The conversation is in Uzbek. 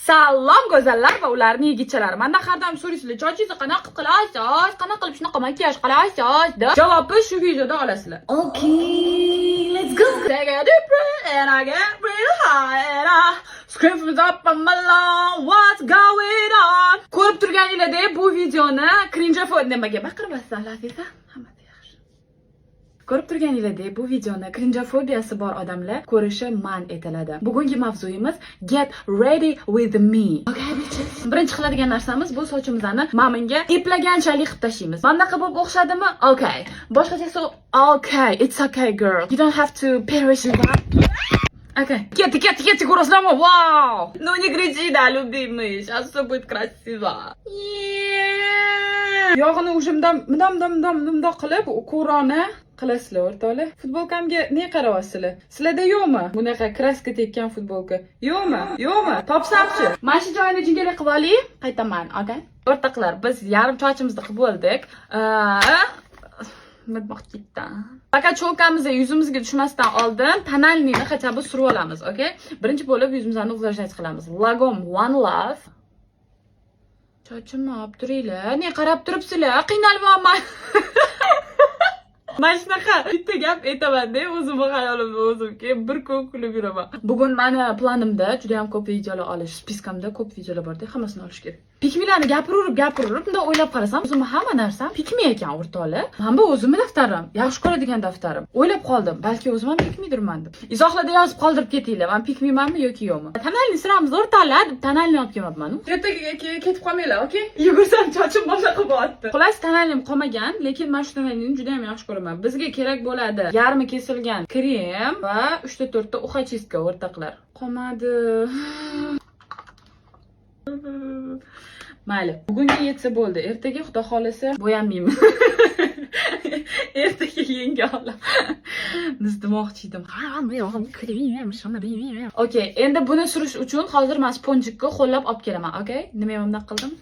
Salom go'zallar va ularning yigitchalari. Mendan har doim so'raysizlar, "Chochingizni qanaqa qilasiz? Qanaqa qilib shunaqa makiyaj qilasiz?" deb. Javobni shu videoda olasizlar. Okay, let's go. Take a deep breath and I get real high and I scream from the top of my lungs, what's going on? Ko'rib turganinglardek bu videoni cringe-fobiya nimaga baqirmasdan Laziza? Hammasi yaxshi. Ko'rib turganinglardek bu videoni cringe-fobiyasi bor odamlar ko'rishi man etiladi. Bugungi mavzuyimiz get ready with me. Okay, bitches. Birinchi qiladigan narsamiz bu sochimizni maminga eplaganchalik qilib tashlaymiz. Mana bo'lib o'xshadimi? Okay. Boshqacha okay, it's okay girl. You don't have to perish with that. Okay. Кети, курасама. Вау! Ну не кричи, да, любимый. Сейчас все будет красиво. Yog'ini ushimdan mudam qilib, ko'rona qilasizlar o'rtoqlar. Futbolkamga ne qarayapsizlar? Sizlarda yo'qmi? Bunaqa kraska tekkan futbolka. Yo'qmi? Topsamchi. Mana shu joyini jingalak qilib oling, qaytaman, okay? O'rtoqlar, biz yarim sochimizni qilib bo'ldik. Midmoq ketdi. Faqat cho'lkamizga yuzimizga tushmasdan oldin tonalniyni qachaba surib olamiz, okay? Birinchi bo'lib yuzimizni uvlashtirish qilamiz. Lagom One Love. Sochimni olib turinglar. Ne qarab turibsizlar? Qiynalmayman. Mana shunaqa bitta gap aytaman-da, o'zimni xayolimni o'zimga bir ko'p kulib yuraman. Bugun meni planimda juda ham ko'p videolar olish, spiskamda ko'p videolar bor-da, hammasini olish kerak. Pikmilarni gapirib, bunda o'ylab qarasam, o'zimni hamma narsam pikmi ekan o'rtoqlar. Men bu o'zimning daftarim, yaxshi ko'radigan daftarim. O'ylab qoldim, balki o'zim ham pikmidirman deb. Izohlarda yozib qoldirib ketinglar, men pikmimanmi yoki yo'qmi? Tonalni siramiz o'rtoqlar, deb tonalni olib kelmabman. Ertaga ketib qolmanglar, okay? Yugursam chochim boshqa qilib o'tdi. Xullas tonalnim qolmagan, lekin men shu tonalni juda ham yaxshi ko'raman. Bizga kerak bo'ladi yarmi kesilgan krem va 3-4 ta uxachiska o'rtoqlar. Qolmadi. Mayli, bugunga yetsa bo'ldi. Ertaga xudo xolasa bo'yamayman. Ertaga yenga olam. Nizdemoqchi edim. Okay, endi buni surish uchun hozir men sponjikni qo'llab olib kelaman, okay? Nima bunday qildim?